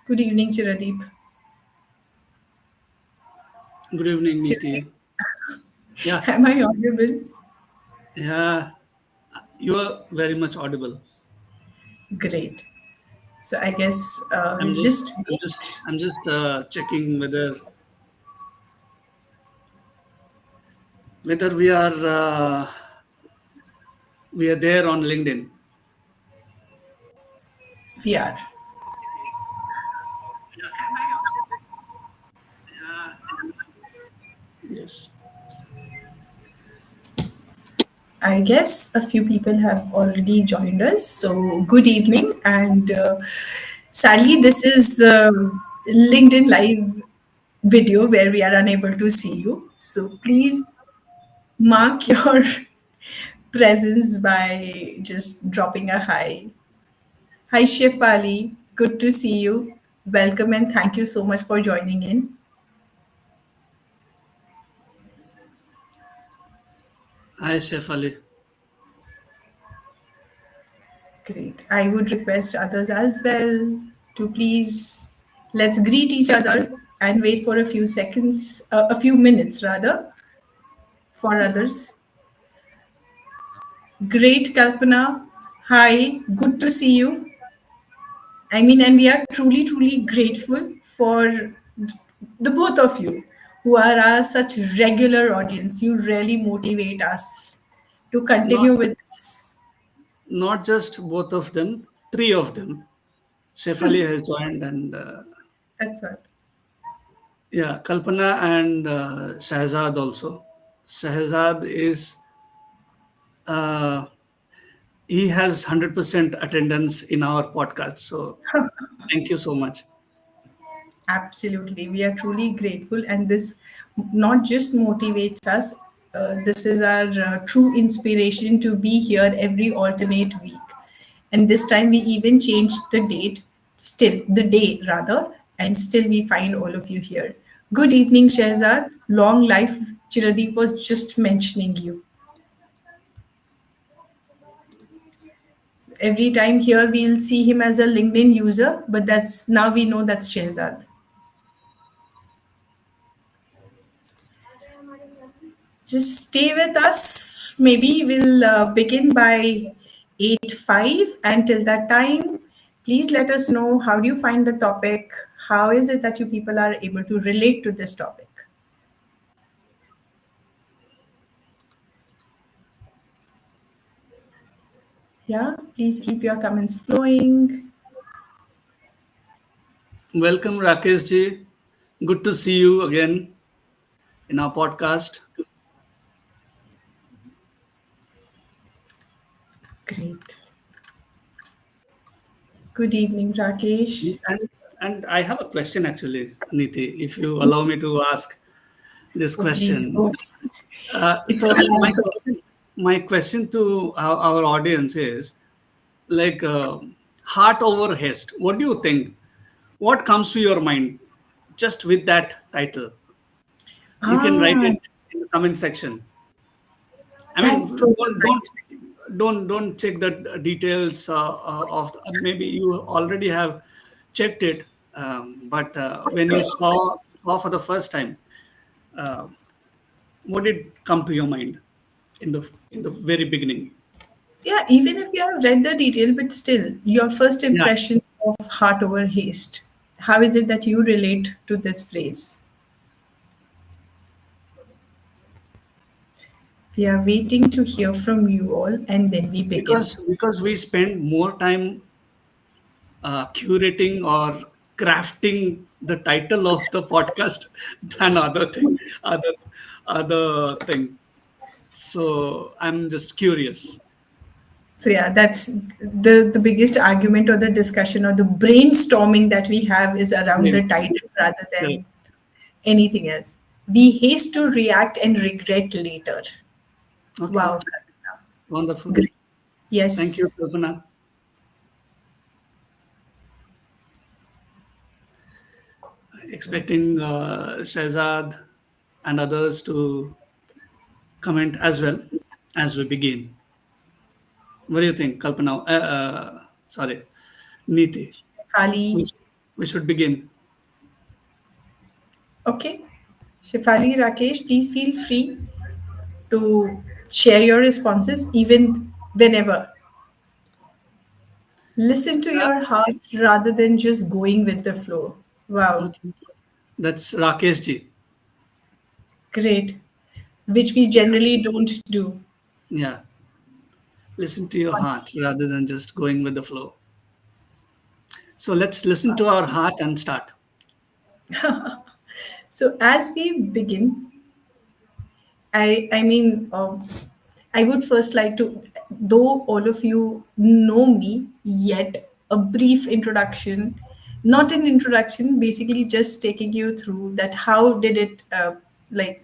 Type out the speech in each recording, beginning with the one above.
Good evening, Chiradeep. Good evening, Chiradeep, Niti. Yeah, am I audible? yeah, you are very much audible. Great. So I guess I'm we'll just, just I'm just, wait. I'm just checking whether we are there on LinkedIn. We are. Yes, I guess a few people have already joined us. So good evening. And sadly, this is LinkedIn Live video where we are unable to see you. So please mark your presence by just dropping a hi. Hi, Shifali. Good to see you. Welcome and thank you so much for joining in. hi, Chef Ali. Great. I would request others as well to please let's greet each other and wait for a few seconds, a few minutes rather, for Yeah, others. Great, Kalpana. Hi, good to see you. I mean, and we are truly, truly grateful for the both of you who are our such regular audience. You really motivate us to not continue with this. not just both of them, three of them. Chef Ali has joined, and That's all. yeah, Kalpana and Shahzad also. Shahzad is uh, he has 100% attendance in our podcast. So thank you so much. Absolutely. We are truly grateful, and this not just motivates us, this is our true inspiration to be here every alternate week. And this time we even changed the date, still, the day rather, and still we find all of you here. Good evening, Shehzad. Long life. Chiradeep was just mentioning you. Every time here we'll see him as a LinkedIn user, but that's now we know that's Shehzad. Just stay with us. Maybe we'll begin by 8:05. Until that time, please let us know how do you find the topic? How is it that you people are able to relate to this topic? Yeah, please keep your comments flowing. Welcome, Rakesh ji. Good to see you again in our podcast. Great. Good evening, Rakesh. And, and I have a question actually, Niti, if you allow me to ask this Oh, please question. go. It's So all. my question to our audience is like heart over haste. What do you think? What comes to your mind just with that title? You can write Ah, it in the comment section. I that mean, was a nice. don't check the details of. Maybe you already have checked it, but when you saw for the first time, uh, what did come to your mind in the very beginning? Yeah, even if you have read the detail, but still, your first Yeah, impression of heart over haste. How is it that you relate to this phrase? We are waiting to hear from you all and then we begin. because we spend more time curating or crafting the title of the podcast than other thing. So I'm just curious. So yeah, that's the biggest argument or the discussion or the brainstorming that we have is around the Brainstorming. title rather Correct. than anything else. We haste to react and regret later. Okay. Wow. Wonderful. Great. Thank you, Yes. Kalpana. Expecting Shahzad and others to comment as well as we begin. What do you think, Kalpana? Sorry, Niti. Kali. we should begin. Okay. Shifali, Rakesh, please feel free to share your responses even whenever. Listen to Uh, your heart rather than just going with the flow. Wow, okay. That's Rakesh ji. great. Which we generally don't do. Yeah. Listen to your heart rather than just going with the flow. So let's listen to our heart and start. So as we begin, I would first like to, though all of you know me, yet a brief introduction, not an introduction, basically just taking you through that how did it, like,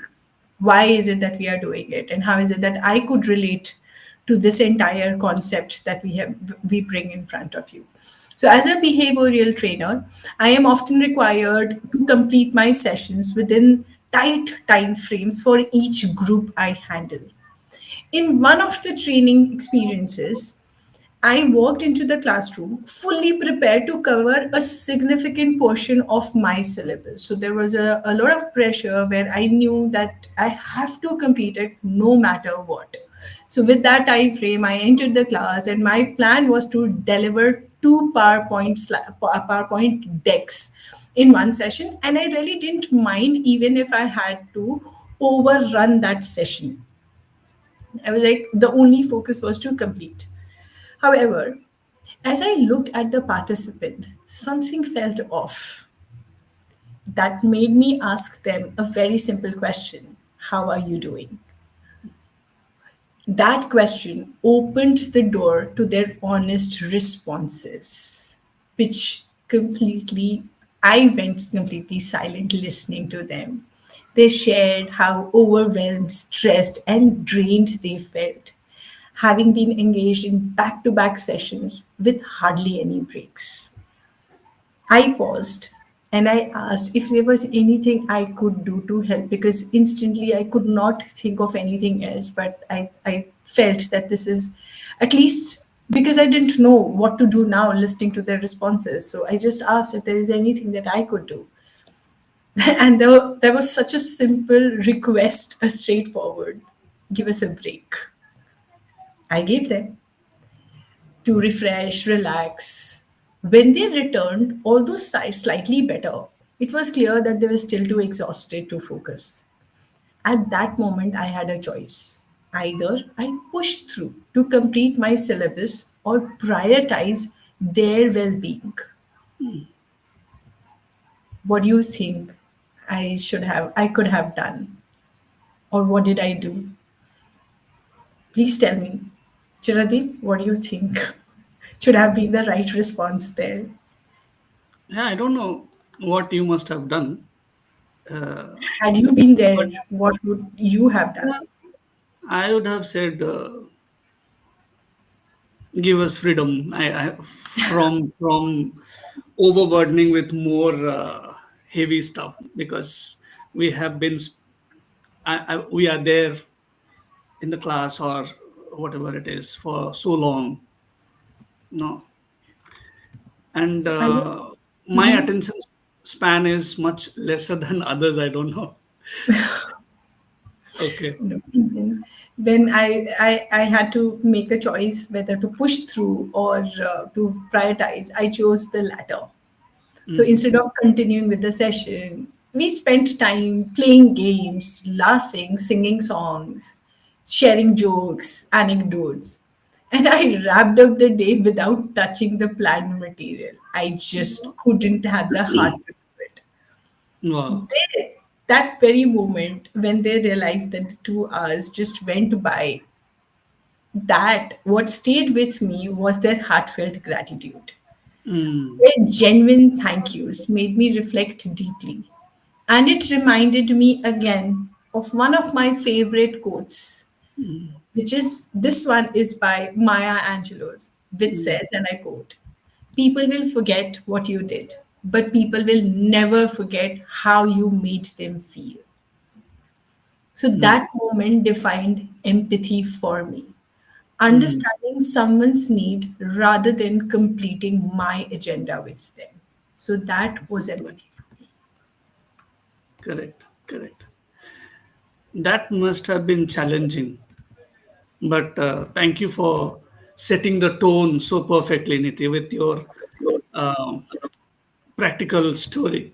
why is it that we are doing it, and how is it that I could relate to this entire concept that we bring in front of you. So, as a behavioral trainer, I am often required to complete my sessions within tight time frames for each group I handle. In one of the training experiences, I walked into the classroom fully prepared to cover a significant portion of my syllabus. So there was a lot of pressure where I knew that I have to complete it no matter what. So with that time frame, I entered the class and my plan was to deliver two PowerPoint decks in one session. And I really didn't mind even if I had to overrun that session. I was like, the only focus was to complete. However, as I looked at the participant, something felt off. That made me ask them a very simple question: how are you doing? That question opened the door to their honest responses, which I went completely silent listening to them. They shared how overwhelmed, stressed, and drained they felt, having been engaged in back to back sessions with hardly any breaks. I paused and I asked if there was anything I could do to help, because instantly I could not think of anything else. But I felt that this is at least because I didn't know what to do now listening to their responses. So I just asked if there is anything that I could do. And there was such a simple request, a straightforward: give us a break. I gave them to refresh, relax. When they returned, although slightly better, it was clear that they were still too exhausted to focus. At that moment, I had a choice. Either I push through to complete my syllabus or prioritize their well being. What do you think I could have done? Or what did I do? Please tell me. Chiradeep, what do you think should have been the right response there? Yeah, I don't know what you must have done. Had you been But there, what would you have done? yeah, I would have said, give us freedom from overburdening with more heavy stuff, because we have been we are there in the class or whatever it is for so long, no, and So I my attention span is much lesser than others. I don't know. Okay. no, when I had to make a choice whether to push through or to prioritize, I chose the latter. So Mm. instead of continuing with the session, we spent time playing games, laughing, singing songs, sharing jokes, anecdotes. And I wrapped up the day without touching the planned material. I just couldn't have the heart to do it. Wow. That very moment when they realized that the 2 hours just went by, that what stayed with me was their heartfelt gratitude. Mm. Their genuine thank yous made me reflect deeply. And it reminded me again of one of my favorite quotes, which is this one is by Maya Angelou's, which Mm. says, and I quote, people will forget what you did, but people will never forget how you made them feel. So Mm. that moment defined empathy for me. Mm. Understanding someone's need rather than completing my agenda with them. So that was Right. empathy for me. Correct. Correct. That must have been challenging. But thank you for setting the tone so perfectly, Niti, with your um, practical story.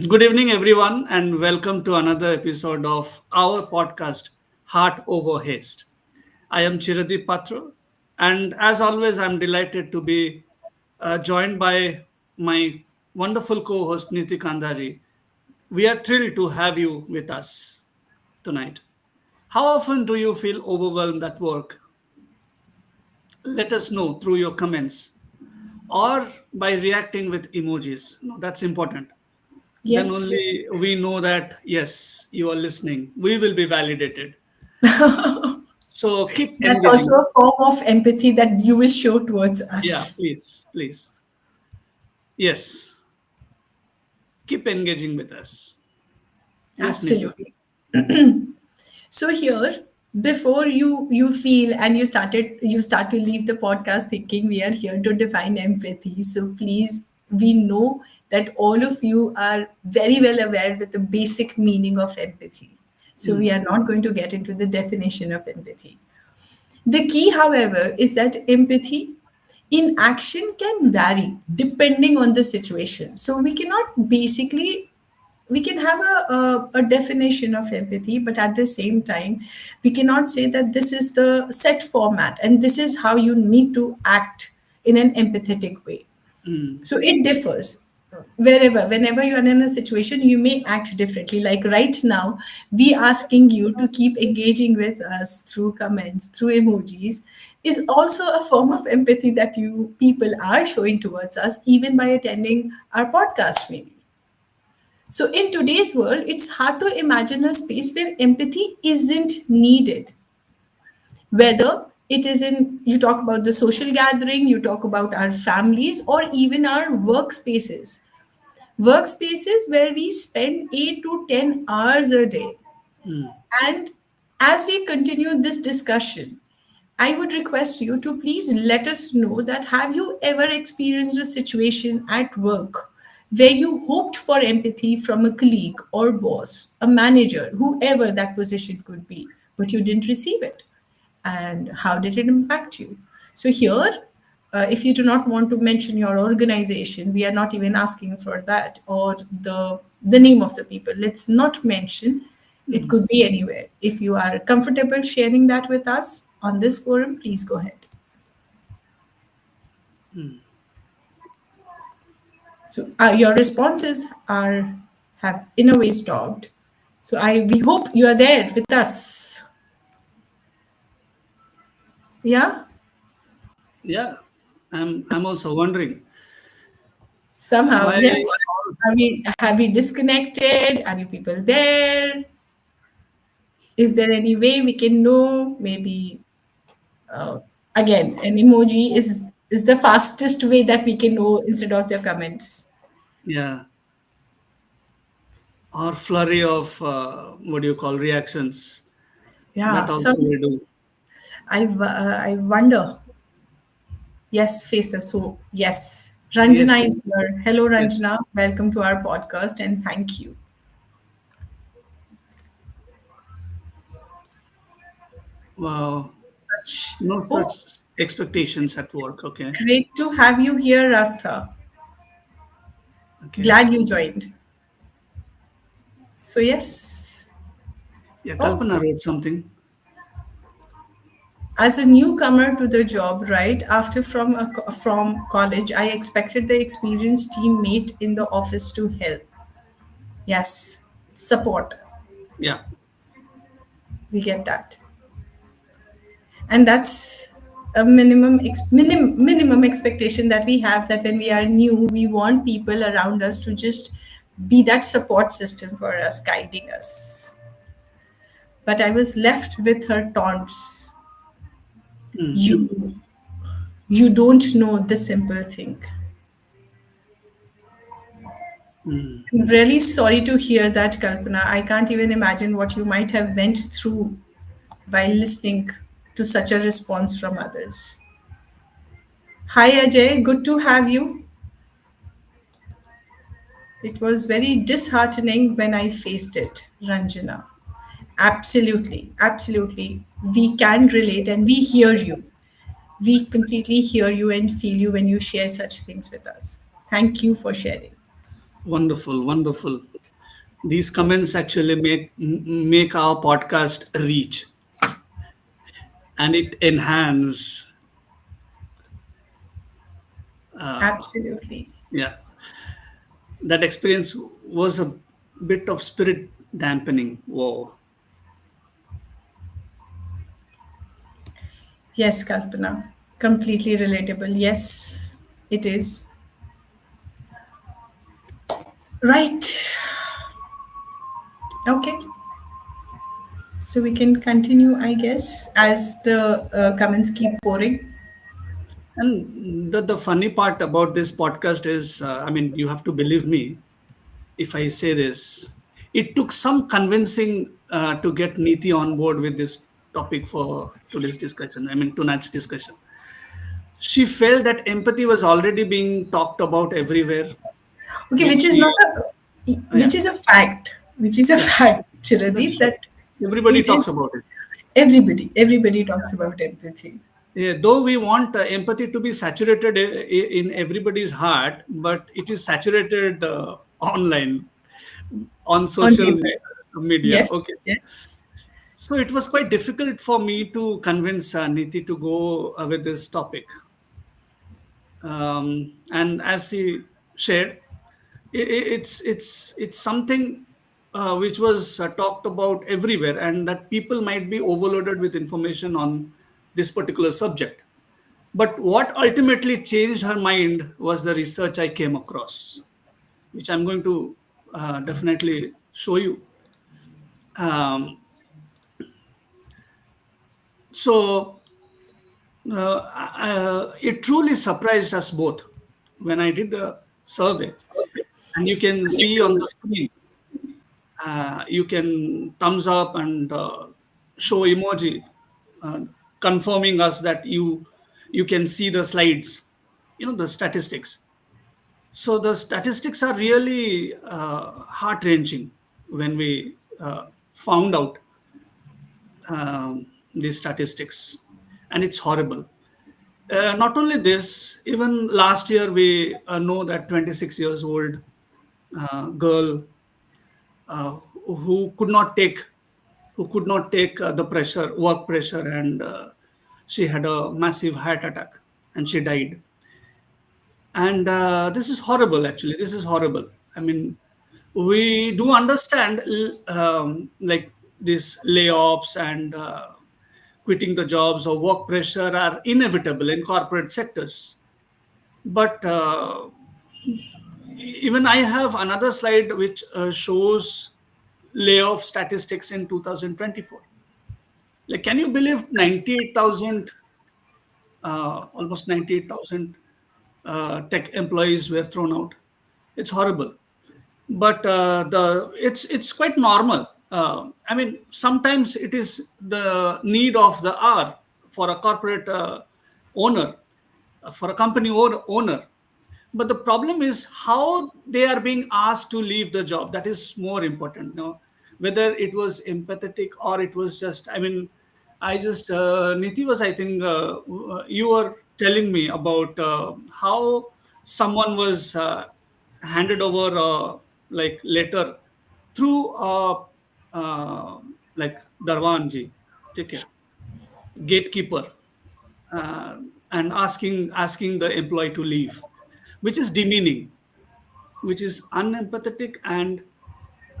Good evening, everyone, and welcome to another episode of our podcast, Heart Over Haste. I am Chiradeep Patra, and as always, I'm delighted to be joined by my wonderful co host, Niti Kandari. We are thrilled to have you with us tonight. How often do you feel overwhelmed at work? Let us know through your comments or by reacting with emojis. No, that's important. Then Yes. only we know that, yes, you are listening. We will be validated. So keep That's also engaging. a form of empathy that you will show towards Yeah, us. please, please. Yes, keep engaging with us. Yes, Niti. Absolutely. So here, before you feel and you start to leave the podcast thinking we are here to define empathy. So please, we know that all of you are very well aware with the basic meaning of empathy. So we Mm, are not going to get into the definition of empathy. The key, however, is that empathy in action can vary depending on the situation. So we can have a definition of empathy, but at the same time, we cannot say that this is the set format and this is how you need to act in an empathetic way. mm, So it differs. Whenever you are in a situation, you may act differently. Like right now, we asking you to keep engaging with us through comments, through emojis, is also a form of empathy that you people are showing towards us, even by attending our podcast, maybe. So, in today's world, it's hard to imagine a space where empathy isn't needed. Whether it is in, you talk about the social gathering, you talk about our families, or even our workspaces. Workspaces where we spend 8 to 10 hours a day. mm, And as we continue this discussion, I would request you to please let us know that have you ever experienced a situation at work where you hoped for empathy from a colleague or boss, a manager, whoever that position could be, but you didn't receive it? And how did it impact you? So here, if you do not want to mention your organization, we are not even asking for that, or the name of the people. Let's not mention. It mm, could be anywhere. If you are comfortable sharing that with us on this forum, please go ahead. mm. So your responses are have in a way stopped. So I we hope you are there with us. Yeah. Yeah, I'm also wondering Somehow, why. yes. Are we have we disconnected? Are you people there? Is there any way we can know? Maybe uh, again, an emoji is the fastest way that we can know instead of the comments. Yeah, or flurry of what do you call reactions. Yeah. That Some also we do. I wonder. Yes, Facer. So yes, Ranjana Yes, is here. Hello, yes. Ranjana. Welcome to our podcast and thank you. Wow, Such no oh, such expectations at work. Okay, great to have you here, Rastha. okay. Glad you joined. So yes. Yeah, Oh, Kalpana wrote something. as a newcomer to the job, right after from college, I expected the experienced teammate in the office to help. Yes, support. Yeah. We get that, and that's a minimum expectation that we have, that when we are new, we want people around us to just be that support system for us, guiding us. But I was left with her taunts. Mm, You don't know the simple thing. mm. I'm really sorry to hear that, Kalpana. I can't even imagine what you might have went through while listening to such a response from others. Hi, Ajay. Good to have you. It was very disheartening when I faced it, Ranjana. Absolutely, absolutely. We can relate and we hear you. We completely hear you and feel you when you share such things with us. Thank you for sharing. Wonderful, wonderful. These comments actually make our podcast reach, and it enhance. Absolutely. Yeah, that experience was a bit of spirit dampening. Whoa. Yes, Kalpana. Completely relatable. Yes, it is. Right. Okay. So we can continue, I guess, as the comments keep pouring. And the funny part about this podcast is, I mean, you have to believe me if I say this. It took some convincing to get Neeti on board with this topic for today's discussion. I mean, tonight's discussion. She felt that empathy was already being talked about everywhere, Okay, which which is she, not a, which yeah, is a fact. Which is a yeah, fact, that's Chiradeep, true. that Everybody it is talks about it. everybody talks about empathy Yeah, though we want empathy to be saturated in everybody's heart, but it is saturated online on on social paper. media. Yes, Okay. yes. So it was quite difficult for me to convince Niti to go with this topic. And as she shared, it's something which was talked about everywhere, and that people might be overloaded with information on this particular subject. But what ultimately changed her mind was the research I came across, which I'm going to definitely show you. Um, so it truly surprised us both when I did the survey. And you can see on the screen, you can thumbs up and show emoji, uh, confirming us that you can see the slides, the statistics. So the statistics are really heart wrenching when we found out these statistics, and it's horrible. Not only this, even last year we know that 26 years old girl who could not take the pressure, work pressure, and she had a massive heart attack and she died. And this is horrible. Actually, this is horrible. I mean, we do understand like these layoffs and quitting the jobs or work pressure are inevitable in corporate sectors, but even I have another slide which shows layoff statistics in 2024. Like, can you believe 98,000, almost 98,000 tech employees were thrown out? It's horrible. But the it's quite normal. I mean, sometimes it is the need of the hour for a corporate owner, for a company owner. But the problem is how they are being asked to leave the job. That is more important. No, whether it was empathetic or it was just. I mean, I just Niti was. I think you were telling me about how someone was handed over like letter through like Darwanji, take care, gatekeeper, uh, and asking the employee to leave, which is demeaning, which is unempathetic and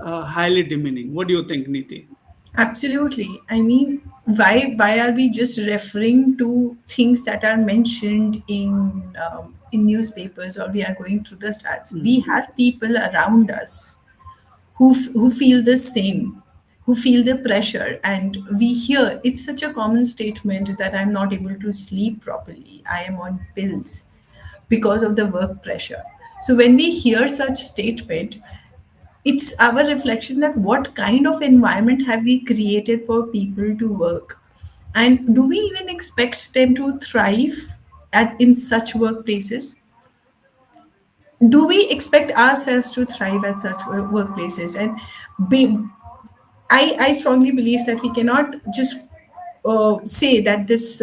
highly demeaning. What do you think, Niti? Absolutely. I mean, why are we just referring to things that are mentioned in newspapers, or we are going through the stats? We have people around us who feel the same, who feel the pressure, and we hear it's such a common statement that I'm not able to sleep properly. I am on pills because of the work pressure. So when we hear such statement, it's our reflection that what kind of environment have we created for people to work, and do we even expect them to thrive at in such workplaces? do we expect ourselves to thrive at such workplaces? And be, I strongly believe that we cannot just say that this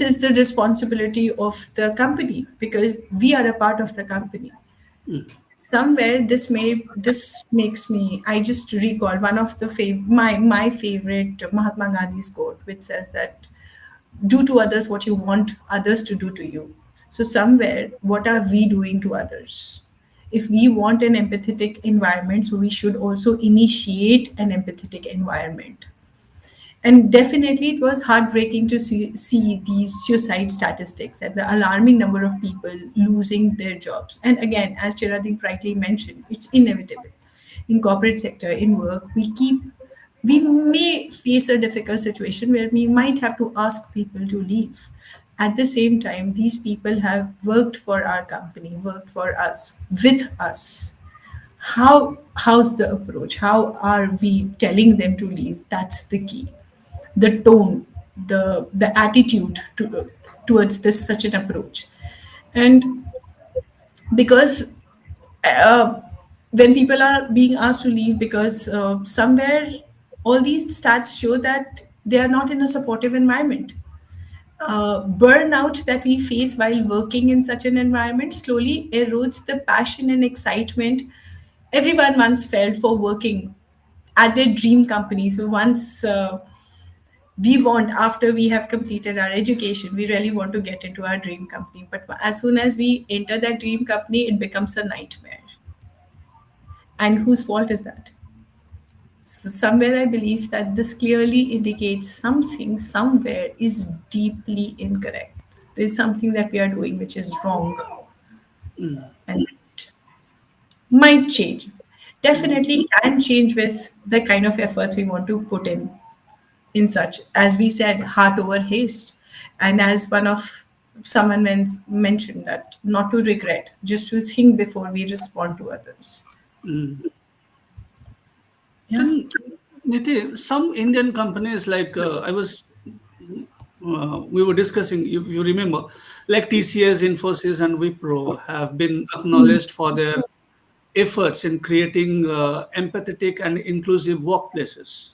is the responsibility of the company, because we are a part of the company. Somewhere this makes me, I just recall one of the my favorite Mahatma Gandhi's quote, which says that do to others what you want others to do to you. So somewhere, what are we doing to others? If we want an empathetic environment, so we should also initiate an empathetic environment. And definitely, it was heartbreaking to see these suicide statistics and the alarming number of people losing their jobs. And again, as Chiradeep rightly mentioned, it's inevitable. In corporate sector, in work, we may face a difficult situation where we might have to ask people to leave. At the same time, these people have worked for our company, worked for us, with us. How's the approach? How are we telling them to leave? That's the key. The tone, the attitude towards this such an approach. And because uh, when people are being asked to leave, because somewhere all these stats show that they are not in a supportive environment. Burnout that we face while working in such an environment slowly erodes the passion and excitement everyone once felt for working at their dream company. So once we want, after we have completed our education, we really want to get into our dream company. But as soon as we enter that dream company, it becomes a nightmare. And whose fault is that? So somewhere I believe that this clearly indicates something somewhere is deeply incorrect. There's something that we are doing which is wrong, and it might change. Definitely can change with the kind of efforts we want to put in such, as we said, heart over haste. And as one of someone mentioned, that not to regret, just to think before we respond to others. Yeah. Then, Niti, some Indian companies like we were discussing, if you remember, like TCS, Infosys, and Wipro have been acknowledged for their efforts in creating empathetic and inclusive workplaces.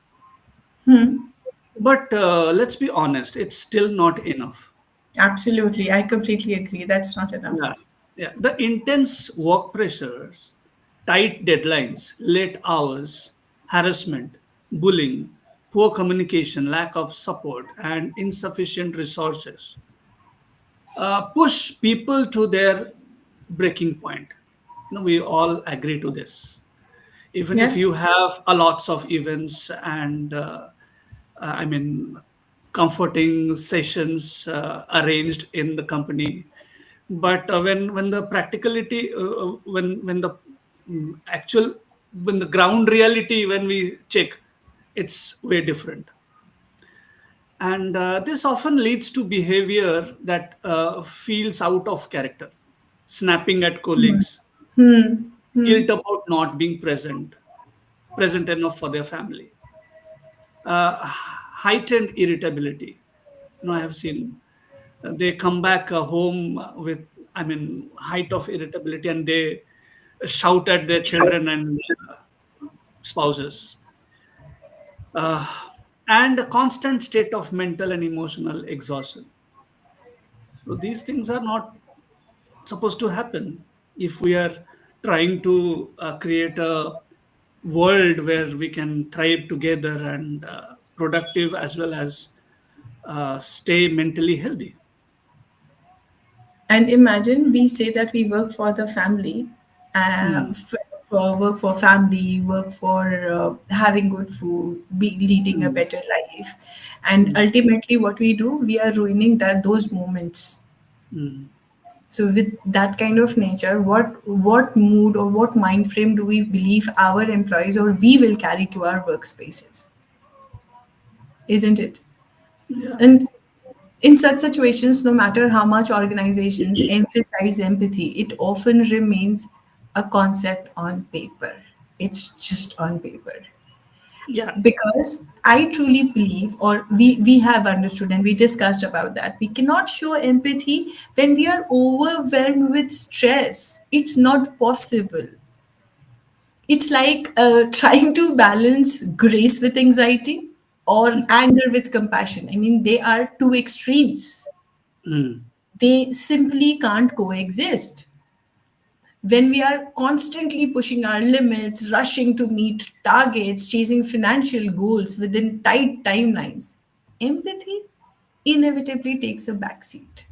But let's be honest, it's still not enough. Absolutely, I completely agree, that's not Yeah, enough. yeah. The intense work pressures, tight deadlines, late hours, harassment, bullying, poor communication, lack of support, and insufficient resources push people to their breaking point. We all agree to this. Even if you Yes. have a lots of events and I mean comforting sessions arranged in the company, but when the practicality when the actual when the ground reality when we check, it's way different. And this often leads to behavior that feels out of character, snapping at colleagues, guilt about not being present enough for their family, heightened irritability. I have seen they come back home with, I mean, height of irritability, and they shout at their children and spouses, uh, and a constant state of mental and emotional exhaustion. So these things are not supposed to happen if we are trying to create a world where we can thrive together and productive as well as stay mentally healthy. And imagine we say that we work for the family, Mm, for work for family, work for having good food, be leading a mm, better life, and mm, ultimately, what we do, we are ruining those moments. mm. So, with that kind of nature, what mood or what mind frame do we believe our employees or we will carry to our workspaces? Isn't it? Yeah. And in such situations, no matter how much organizations emphasize empathy, it often remains a concept on paper. It's just on paper. Yeah. Because I truly believe, or we have understood and we discussed about that, we cannot show empathy when we are overwhelmed with stress. It's not possible. It's like trying to balance grace with anxiety or anger with compassion. I mean, they are two extremes. Mm, They simply can't coexist. When we are constantly pushing our limits, rushing to meet targets, chasing financial goals within tight timelines, empathy inevitably takes a backseat.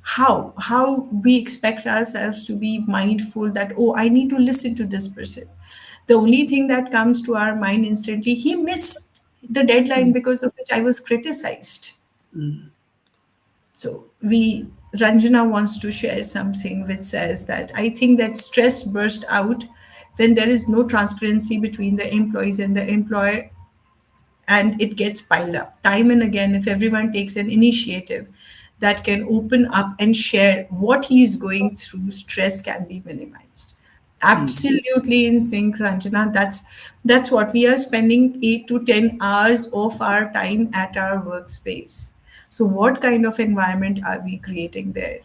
How we expect ourselves to be mindful that, oh, I need to listen to this person. The only thing that comes to our mind instantly, he missed the deadline because of which I was criticized. mm, So we Ranjana wants to share something which says that I think that stress bursts out when there is no transparency between the employees and the employer, and it gets piled up time and again. If everyone takes an initiative that can open up and share what he is going through, stress can be minimized. mm, Absolutely in sync, Ranjana. That's what we are spending 8 to 10 hours of our time at our workspace. So what kind of environment are we creating there?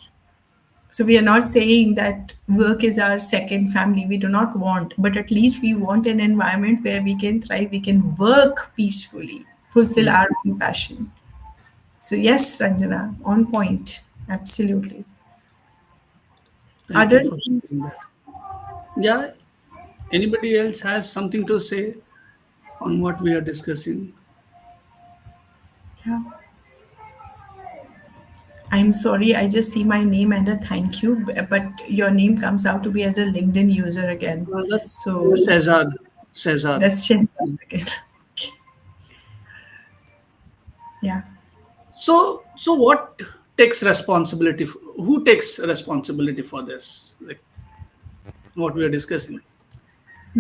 So we are not saying that work is our second family. We do not want, but at least we want an environment where we can thrive, we can work peacefully, fulfill mm. our own passion. So yes, Sanjana, on point. Absolutely. Thank you Others, for sharing that. please. Yeah. Anybody else has something to say on what we are discussing? Yeah. I'm sorry, I just see my name and a thank you, but your name comes out to be as a LinkedIn user again. That's So Shehzad. Shehzad. that's Shenzhen again. Okay. Yeah. So what takes responsibility? Who takes responsibility for this? Like what we are discussing.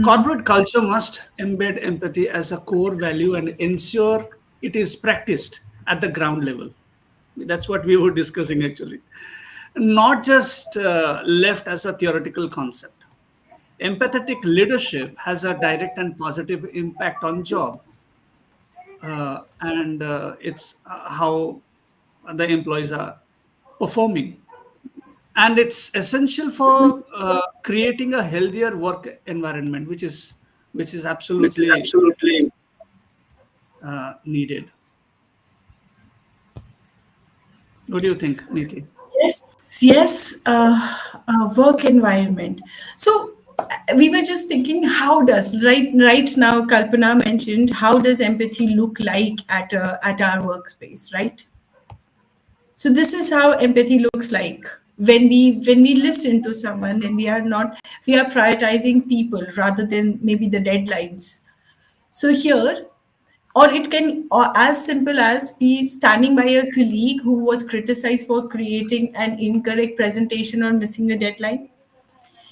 Corporate culture must embed empathy as a core value and ensure it is practiced at the ground level. That's what we were discussing actually. Not just left as a theoretical concept. Empathetic leadership has a direct and positive impact on job, and it's how the employees are performing, and it's essential for creating a healthier work environment, which is Which is absolutely absolutely. needed. What do you think, Niti? Yes, yes, work environment. So we were just thinking, how does right now Kalpana mentioned how does empathy look like at our workspace, right? So this is how empathy looks like when we listen to someone and we are prioritizing people rather than maybe the deadlines. So here, or it can, or as simple as be standing by a colleague who was criticized for creating an incorrect presentation or missing a deadline.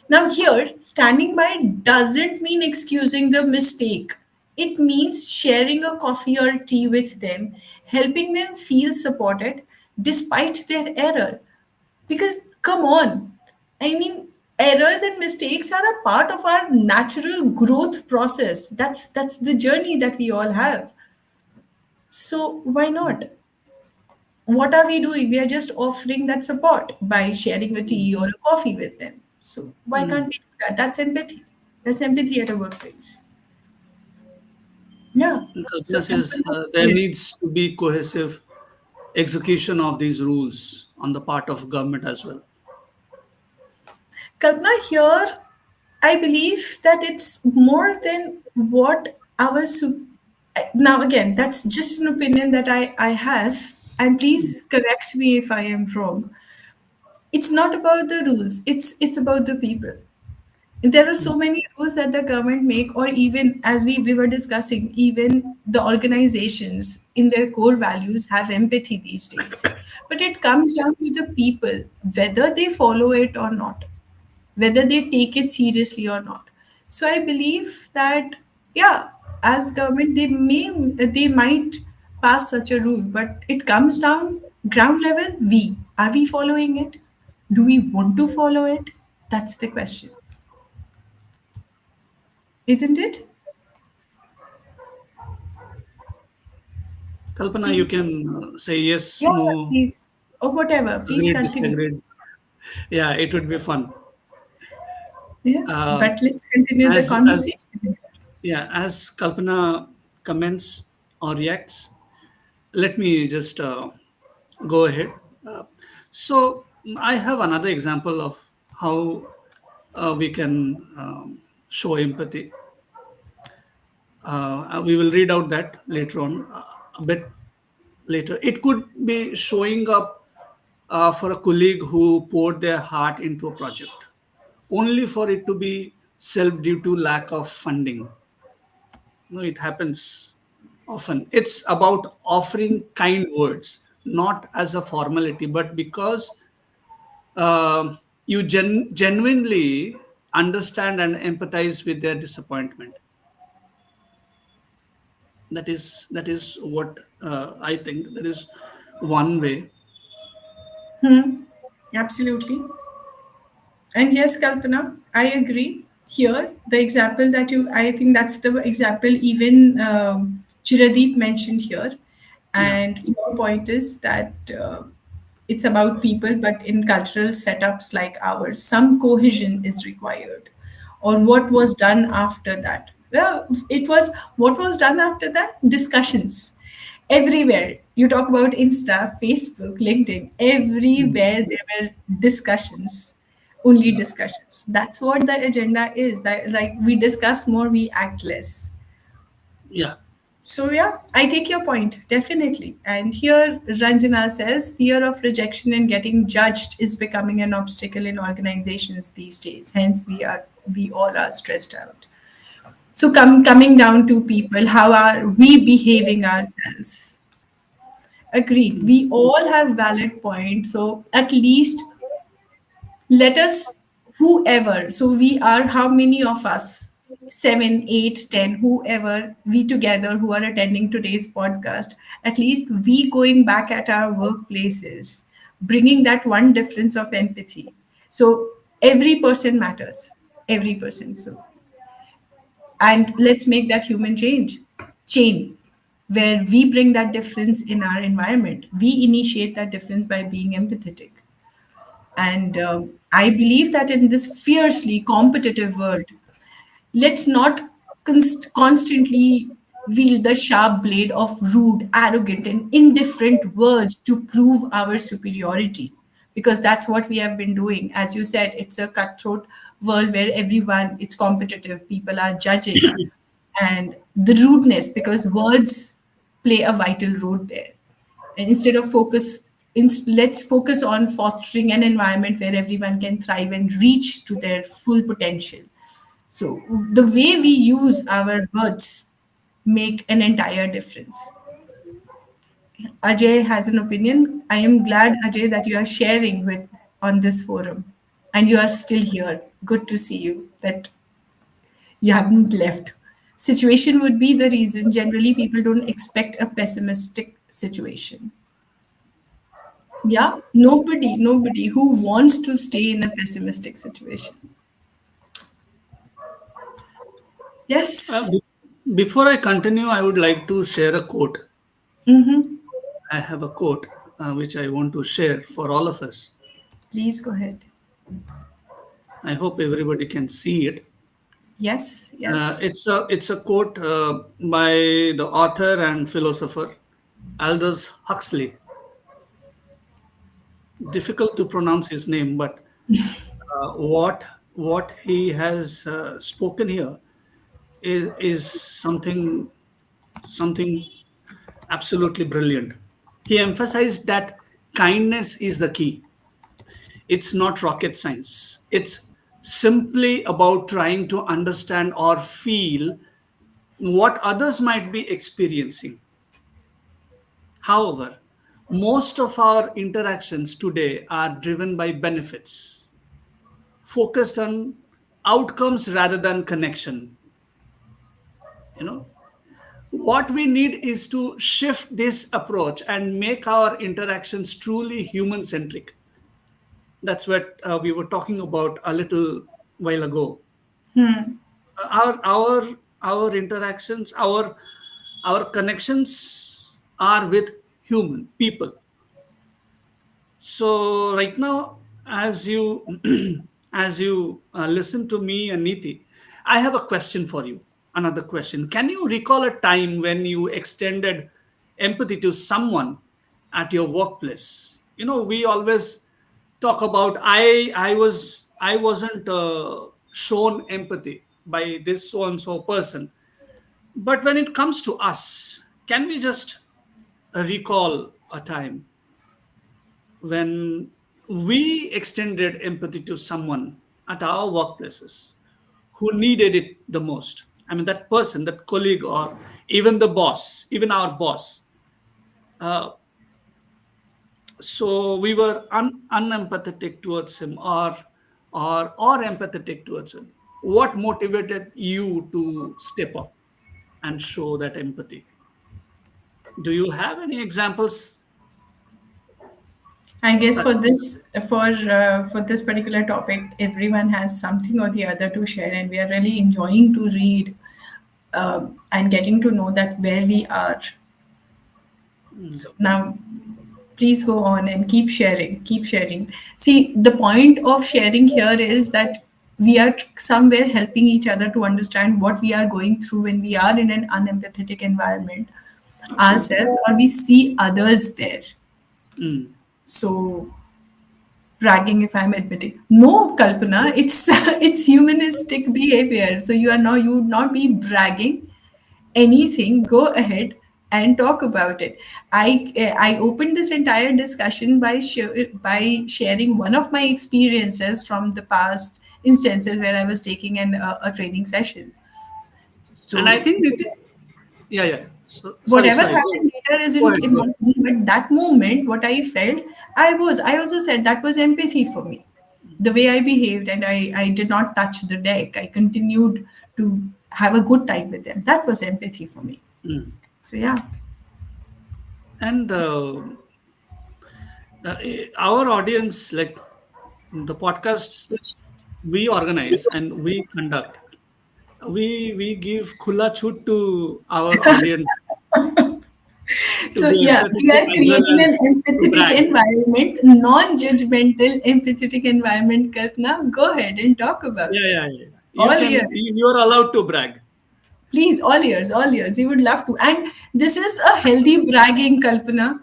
Now, here, standing by doesn't mean excusing the mistake. It means sharing a coffee or tea with them, helping them feel supported despite their error. Because, come on, I mean, errors and mistakes are a part of our natural growth process. That's the journey that we all have. So why not? What are we doing? We are just offering that support by sharing a tea or a coffee with them. So why can't Mm. we do that? That's empathy. That's empathy at a workplace. Yeah. So Kalpana says empathy, there yes. needs to be cohesive execution of these rules on the part of government as well. Kalpana, here I believe that it's more than what our now again, that's just an opinion that I have, and please correct me if I am wrong. It's not about the rules, it's about the people. There are so many rules that the government make, or even as we were discussing, even the organizations in their core values have empathy these days. But it comes down to the people, whether they follow it or not, whether they take it seriously or not. So I believe that, yeah, as government, they might pass such a rule, but it comes down ground level. Are we following it? Do we want to follow it? That's the question, isn't it? Kalpana, you Please. can say yes, Yeah, no, please. Or whatever. Please agreed, continue. disagreed. Yeah, it would be fun. Yeah. Uh, But let's continue the as conversation. yeah, as Kalpana comments or reacts, let me just go ahead. Uh, so I have another example of how we can show empathy. We will read out that later on, a bit later. It could be showing up for a colleague who poured their heart into a project, only for it to be shelved due to lack of funding. No, it happens often. It's about offering kind words, not as a formality, but because you genuinely understand and empathize with their disappointment. That is what I think. That is one way. Absolutely. And yes, Kalpana, I agree. Here, the example that you, I think that's the example even Chiradeep mentioned here. Yeah. And your point is that it's about people, but in cultural setups like ours, some cohesion is required. Or what was done after that? Well, it was what was done after that? Discussions everywhere. You talk about Insta, Facebook, LinkedIn, everywhere there were discussions, only discussions. That's what the agenda is. That like we discuss more, we act less. Yeah. So yeah, I take your point definitely. And here Ranjana says fear of rejection and getting judged is becoming an obstacle in organizations these days. Hence, we all are stressed out. So coming down to people, how are we behaving ourselves? Agreed. We all have valid points. So at least let us, whoever, so we are how many of us? Seven, eight, 10, whoever we together who are attending today's podcast, at least we going back at our workplaces, bringing that one difference of empathy. So every person matters. Every person. So and let's make that human change chain where we bring that difference in our environment. We initiate that difference by being empathetic. And I believe that in this fiercely competitive world, let's not constantly wield the sharp blade of rude, arrogant, and indifferent words to prove our superiority. Because that's what we have been doing. As you said, it's a cutthroat world where everyone, it's competitive, people are judging. And the rudeness, because words play a vital role there. And instead of let's focus on fostering an environment where everyone can thrive and reach to their full potential. So the way we use our words make an entire difference. Ajay has an opinion. I am glad, Ajay, that you are sharing with on this forum and you are still here. Good to see you that you haven't left. Situation would be the reason. Generally, people don't expect a pessimistic situation. Yeah, nobody who wants to stay in a pessimistic situation. Yes. Before I continue, I would like to share a quote. Mm-hmm. I have a quote which I want to share for all of us. Please go ahead. I hope everybody can see it. Yes, yes. It's a quote by the author and philosopher Aldous Huxley. Difficult to pronounce his name, but what he has spoken here is something absolutely brilliant. He emphasized that kindness is the key. It's not rocket science. It's simply about trying to understand or feel what others might be experiencing. However, most of our interactions today are driven by benefits, focused on outcomes rather than connection. You know, what we need is to shift this approach and make our interactions truly human centric. That's what we were talking about a little while ago. Our interactions, our connections are with human people. So right now, as you as you listen to me and Niti, I have a question for you. Another question: can you recall a time when you extended empathy to someone at your workplace? We always talk about I wasn't shown empathy by this so and so person, but when it comes to us, can we just recall a time when we extended empathy to someone at our workplaces who needed it the most? I mean, that person, that colleague, or even the boss, even our boss. Uh, so we were unempathetic towards him, or empathetic towards him. What motivated you to step up and show that empathy? Do you have any examples? I guess That for this particular topic, everyone has something or the other to share, and we are really enjoying to read and getting to know that where we are. So now, please go on and keep sharing. Keep sharing. See, the point of sharing here is that we are somewhere helping each other to understand what we are going through when we are in an unempathetic environment absolutely. ourselves, or we see others there. Mm. So bragging, if I'm admitting, no, Kalpana, it's it's humanistic behavior. So you would not be bragging anything. Go ahead and talk about it. I opened this entire discussion by sharing one of my experiences from the past instances where I was taking a training session. And I So think, yeah, yeah. So, sorry, whatever sorry. happened later Go isn't ahead. Go ahead. important, but that moment, what I felt, I also said that was empathy for me. The way I behaved, and I did not touch the deck. I continued to have a good time with them. That was empathy for me. Mm. So yeah. And our audience, like the podcasts we organize and we conduct, we give khula chut to our audience to So be yeah, we empathetic are as well creating an as to empathetic brag. environment, non-judgmental empathetic environment. Kalpana, go ahead and talk about Yeah, it. yeah, yeah. All ears. You are allowed to brag. Please, all ears, all ears. We would love to. And this is a healthy bragging, Kalpana.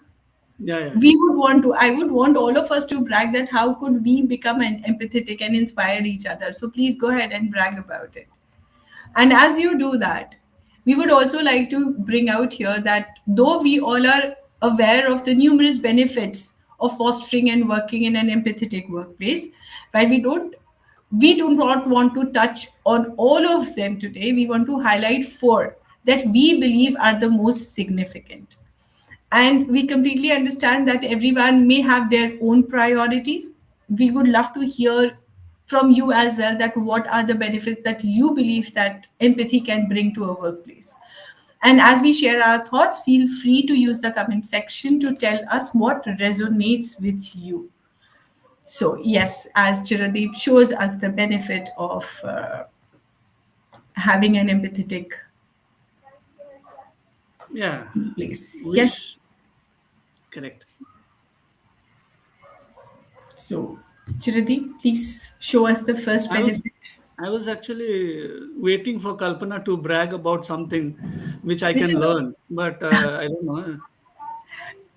Yeah, yeah, yeah. We would want to, I would want all of us to brag that how could we become an empathetic and inspire each other. So please go ahead and brag about it. And as you do that, we would also like to bring out here that though we all are aware of the numerous benefits of fostering and working in an empathetic workplace, while we do not want to touch on all of them today. We want to highlight four that we believe are the most significant. And we completely understand that everyone may have their own priorities. We would love to hear from you as well that what are the benefits that you believe that empathy can bring to a workplace. And as we share our thoughts, feel free to use the comment section to tell us what resonates with you. So yes, as Chiradeep shows us the benefit of having an empathetic Yeah. place. We sh- Yes. Correct. So, Chiradi, please show us the first I was benefit, I was actually waiting for Kalpana to brag about something which I which can is learn, but I don't know.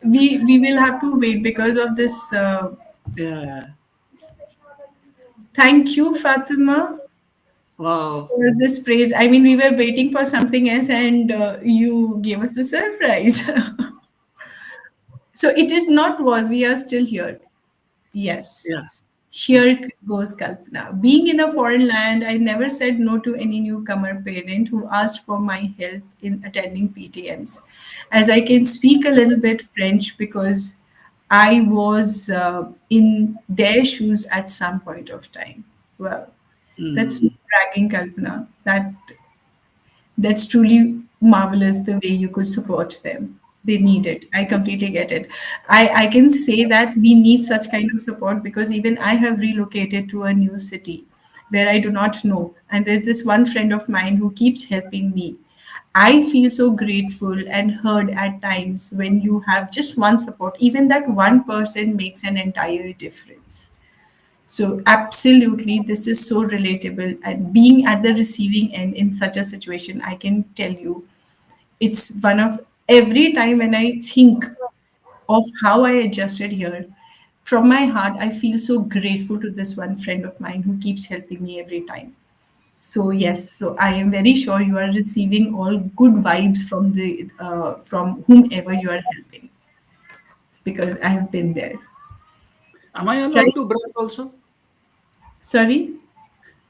we will have to wait because of this. Yeah, yeah. Thank you, Fatima, Wow. for this praise. I mean, we were waiting for something else, and you gave us a surprise. So it is not was. We are still here. Yeah. Yes. Here goes Kalpana. Being in a foreign land, I never said no to any newcomer parent who asked for my help in attending PTMs. As I can speak a little bit French because I was in their shoes at some point of time. Well, that's Mm. no bragging, Kalpana. That's truly marvelous the way you could support them. They need it. I completely get it. I can say that we need such kind of support because even I have relocated to a new city where I do not know. And there's this one friend of mine who keeps helping me. I feel so grateful and heard at times when you have just one support. Even that one person makes an entire difference. So, absolutely, this is so relatable. And being at the receiving end in such a situation, I can tell you, it's one of every time when I think of how I adjusted here, from my heart, I feel so grateful to this one friend of mine who keeps helping me every time. So yes, so I am very sure you are receiving all good vibes from the from whomever you are helping. It's because I have been there. Am I allowed Right? to brag also? Sorry.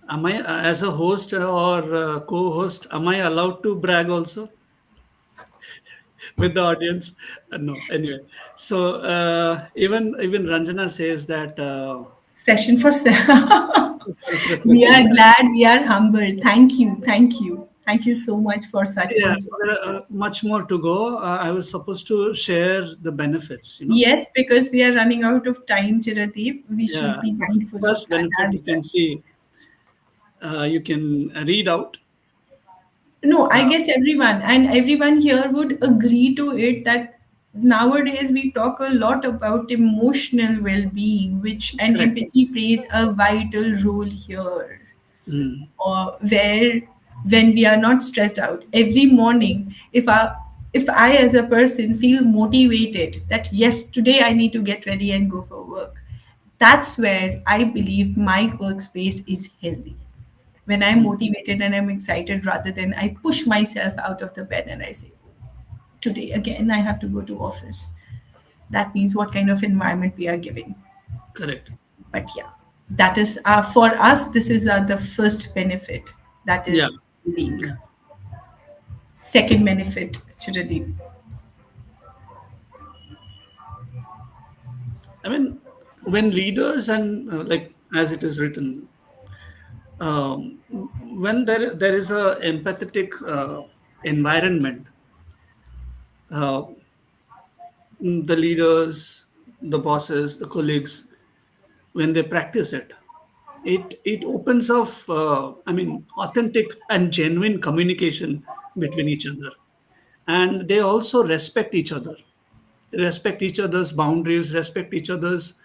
Am I, as a host or co-host, am I allowed to brag also with the audience? No. Anyway, so even Ranjana says that Session for we are self-reflection. glad, we are humble. Thank you, thank you, thank you so much for such Yeah, there are responses. much more to go. I was supposed to share the benefits. Yes, because we are running out of time, Chiradeep. We should Yeah, be the mindful of first that benefit as you can well. see, you can read out. No, I Uh, guess everyone and everyone here would agree to it that nowadays we talk a lot about emotional well-being, which and Correct. empathy plays a vital role here. Mm, Or where when we are not stressed out every morning, if I as a person feel motivated that yes, today I need to get ready and go for work, that's where I believe my workspace is healthy. When I'm mm, motivated and I'm excited, rather than I push myself out of the bed and I say, today again I have to go to office. That means what kind of environment we are giving. correct. But yeah, that is for us, this is the first benefit, that Yeah. is being. Yeah. Second benefit, Chiradeep. I mean, when leaders and like as it is written, when there is a empathetic environment, uh, the leaders, the bosses, the colleagues, when they practice it, it opens up. I mean, authentic and genuine communication between each other, and they also respect each other's boundaries, respect each other's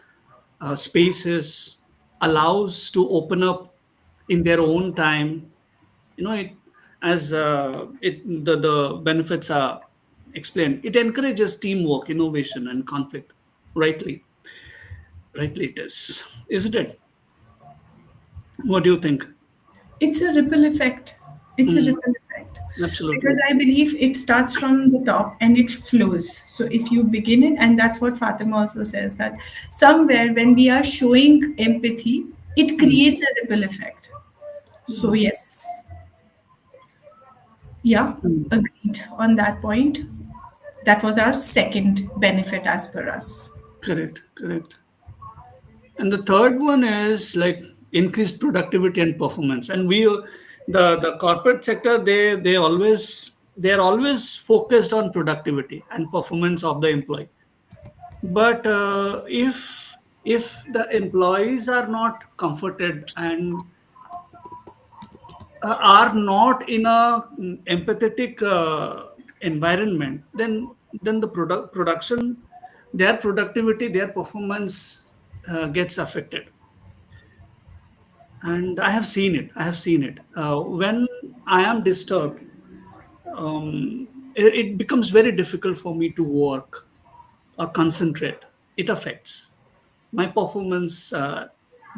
spaces, allows to open up in their own time. It as the benefits are explained. It encourages teamwork, innovation, and conflict. Rightly, rightly it is, isn't it? What do you think? It's a ripple effect. It's a Mm, ripple effect. Because absolutely. I believe it starts from the top and it flows. So if you begin it, and that's what Fatima also says, that somewhere when we are showing empathy, it Mm, creates a ripple effect. So yes, yeah, mm, agreed on that point. That was our second benefit as per us. correct, correct. And the third one is like increased productivity and performance. And the corporate sector, they're always focused on productivity and performance of the employee. But if the employees are not comforted and are not in a empathetic environment, then the production, their productivity, their performance gets affected. And I have seen it when I am disturbed. It becomes very difficult for me to work or concentrate. It affects my performance,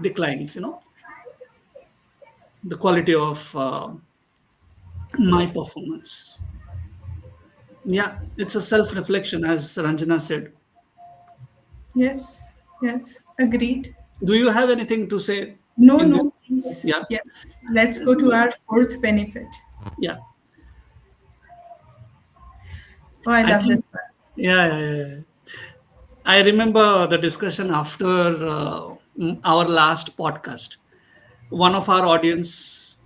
declines, the quality of my performance. Yeah, it's a self reflection, as Ranjana said. Yes, yes, agreed. Do you have anything to say No, in this? no, please. Yeah. Yes, let's go to our fourth benefit. Yeah, Oh, I I love think. this one. Yeah, yeah, yeah, yeah. I remember the discussion after our last podcast. One of our audiences,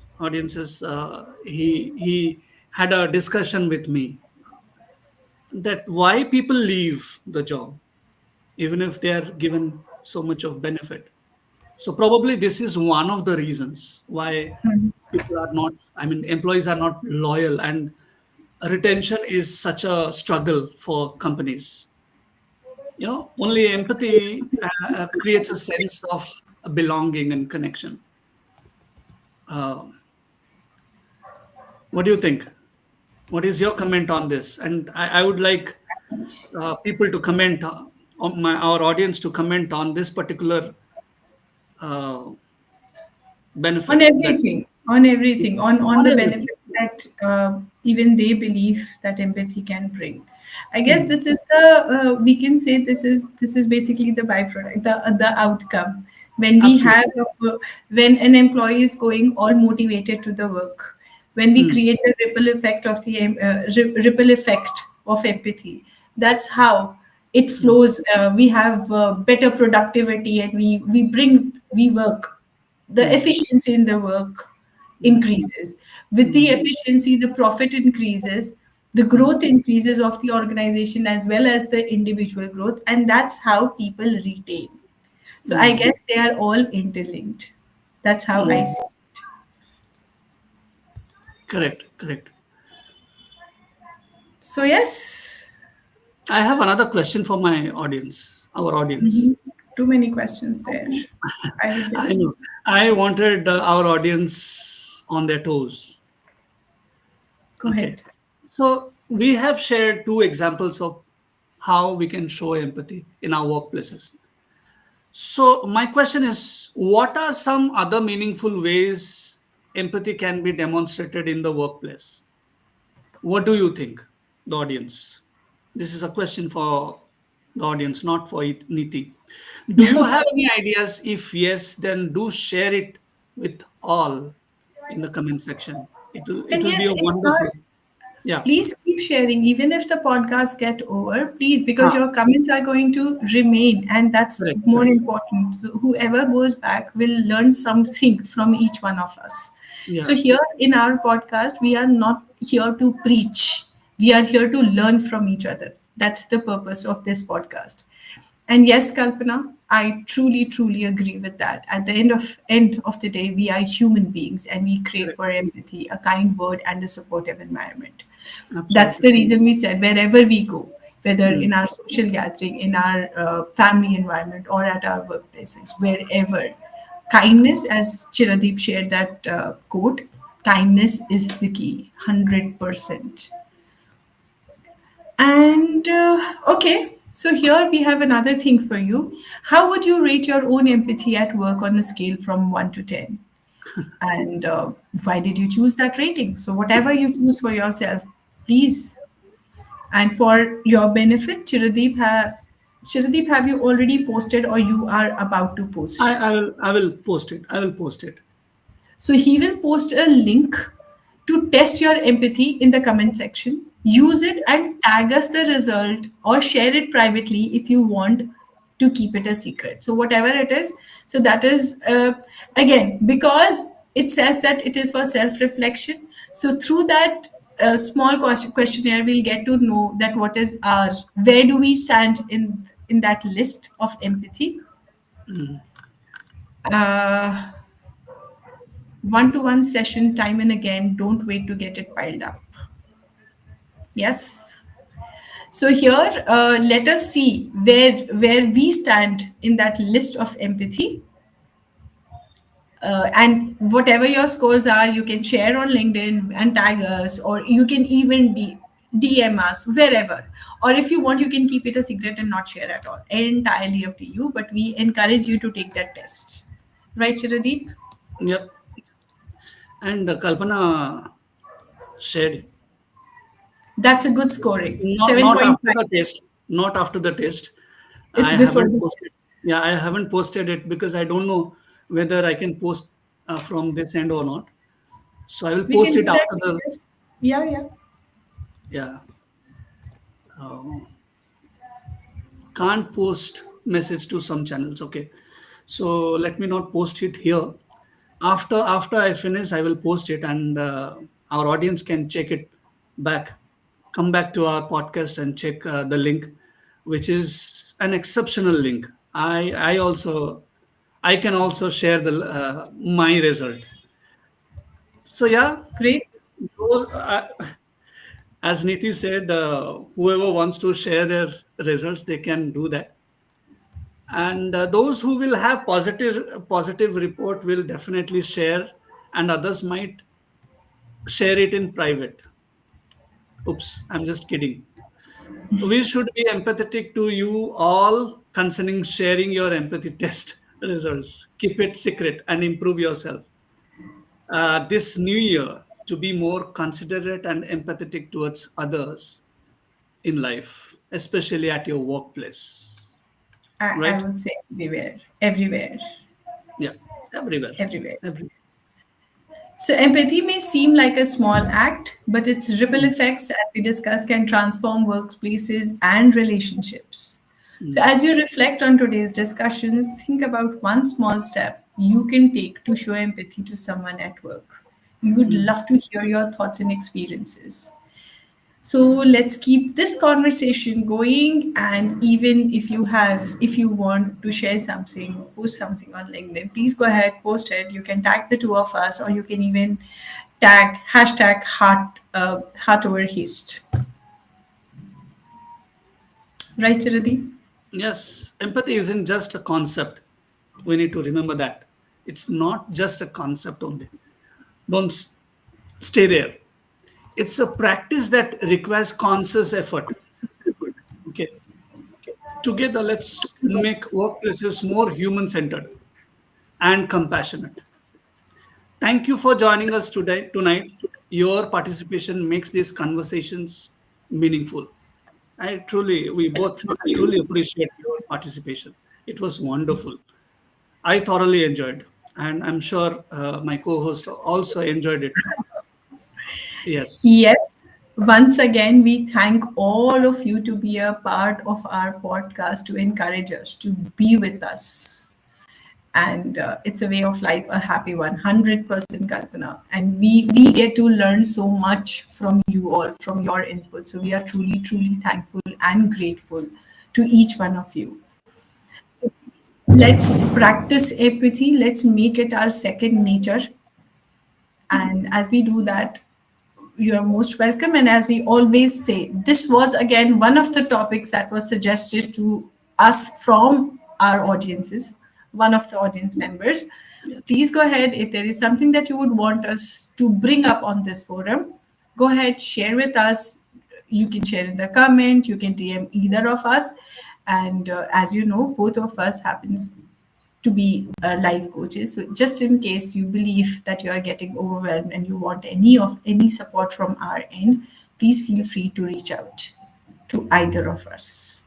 he had a discussion with me that why people leave the job even if they are given so much of benefit. So probably this is one of the reasons why people are not. I mean, employees are not loyal, and retention is such a struggle for companies. Only empathy creates a sense of belonging and connection. Uh, what do you think? What is your comment on this? And I would like people to comment on our audience to comment on this particular uh, On benefit that. everything, on everything, on On the everything. benefit that even they believe that empathy can bring. I guess Mm, this is the we can say this is basically the byproduct, the outcome when we have absolutely. when an employee is going all motivated to the work, when we Mm, create the ripple effect of the ripple effect of empathy. That's how it mm, flows. We have better productivity, and we work, the mm, efficiency in the work mm, increases. With the mm, efficiency, the profit increases, the mm, growth increases of the organization as well as the individual growth, and that's how people retain. So I mm, guess they are all interlinked. That's how I mm. see. Correct, correct. So yes, I have another question for my audience, our audience. mhm, too many questions there. I would I believe. know. I wanted our audience on their toes. Go Okay. ahead. So we have shared two examples of how we can show empathy in our workplaces. So my question is, what are some other meaningful ways empathy can be demonstrated in the workplace? What do you think, the audience? This is a question for the audience, not for Niti. Do you have any ideas? If yes, then do share it with all in the comment section. It And will be yes, a it's not. wonderful. Yeah. Please keep sharing, even if the podcast get over. Please, because Huh. your comments are going to remain, and that's Correct. more Correct. important. So whoever goes back will learn something from each one of us. So Yeah. here in our podcast, we are not here to preach. We are here to learn from each other. That's the purpose of this podcast. And yes, Kalpana, I truly, truly agree with that. At the end of the day, we are human beings and we crave Correct. for empathy, a kind word, and a supportive environment. That's Absolutely. the reason we said wherever we go, whether Mm, in our social gathering, in our family environment, or at our workplaces, wherever, kindness, as Chiradeep shared that quote, kindness is the key, 100%. And okay, so here we have another thing for you. How would you rate your own empathy at work on a scale from 1 to 10? And why did you choose that rating? So, whatever you choose for yourself, please. And for your benefit, Chiradeep, have you already posted or you are about to I, post? I will I will post it. I will post it. So he will post a link to test your empathy in the comment section. Use it and tag us the result or share it privately if you want to keep it a secret. So whatever it is, so that is again because it says that it is for self-reflection. So through that small questionnaire, we'll get to know that what is our, where do we stand in that list of empathy. Uh, One-to-one session time and again, don't wait to get it piled up. Yes. So here, let us see where we stand in that list of empathy. And whatever your scores are, you can share on LinkedIn and tag us, or you can even DM us wherever. Or if you want, you can keep it a secret and not share at all. Entirely up to you. But we encourage you to take that test. Right, Chiradeep? Yep. And Kalpana shared. That's a good scoring. Not after 7.5. the test. Not after the test. It's I before haven't the posted. test. Yeah, I haven't posted it because I don't know whether I can post from this end or not. So I will We post can it do that after the. later. Yeah, yeah. Yeah. Uh, can't post message to some channels. Okay. So let me not post it here. After I finish, I will post it, and our audience can check it back. Come back to our podcast and check the link, which is an exceptional link. I can also share the my result. So yeah, Great. so, As Niti said, whoever wants to share their results, they can do that. And those who will have positive report will definitely share, and others might share it in private. Oops, I'm just kidding. We should be empathetic to you all concerning sharing your empathy test results. Keep it secret and improve yourself. This new year, to be more considerate and empathetic towards others in life, especially at your workplace. I Right? would say everywhere, everywhere, Yeah, everywhere. everywhere. Everywhere. So, empathy may seem like a small act, but its ripple effects, as we discussed, can transform workplaces and relationships. So, Mm, as you reflect on today's discussions, think about one small step you can take to show empathy to someone at work. We would mm. love to hear your thoughts and experiences. So let's keep this conversation going. And even if you want to share something, post something on LinkedIn, please go ahead, post it. You can tag the two of us, or you can even tag hashtag heart over haste. Right, Chirati? Yes, empathy isn't just a concept. We need to remember that. It's not just a concept only. Don't stay there. It's a practice that requires conscious effort. Okay. Together, let's make workplaces more human centered and compassionate. Thank you for joining us tonight. Your participation makes these conversations meaningful. We both truly appreciate your participation. It was wonderful. I thoroughly enjoyed, and I'm sure my co-host also enjoyed it. Yes, Yes. Once again, we thank all of you to be a part of our podcast, to encourage us, to be with us. And it's a way of life, a happy 100% Kalpana. And we get to learn so much from you all, from your input. So we are truly thankful and grateful to each one of you. Let's practice empathy. Let's make it our second nature. And as we do that, you are most welcome. And as we always say, this was again one of the topics that was suggested to us from our audiences, one of the audience members. yes, Please go ahead. If there is something that you would want us to bring up on this forum, go ahead, share with us. You can share in the comment, you can DM either of us. And as you know, both of us happens to be life coaches. So just in case you believe that you are getting overwhelmed and you want any support from our end, please feel free to reach out to either of us.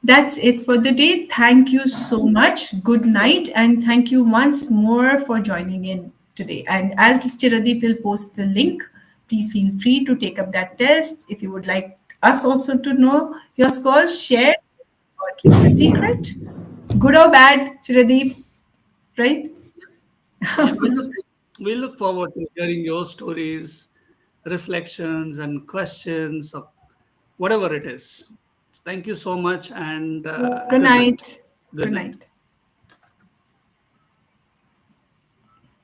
That's it for the day. Thank you so much. Good night, and thank you once more for joining in today. And as Chiradeep will post the link, please feel free to take up that test. If you would like us also to know your scores, share or keep it a secret. Good or bad, Chiradeep, right? yeah. We look forward to hearing your stories, reflections, and questions, or whatever it is. Thank you so much, and Good good night. night. Good Good night. night.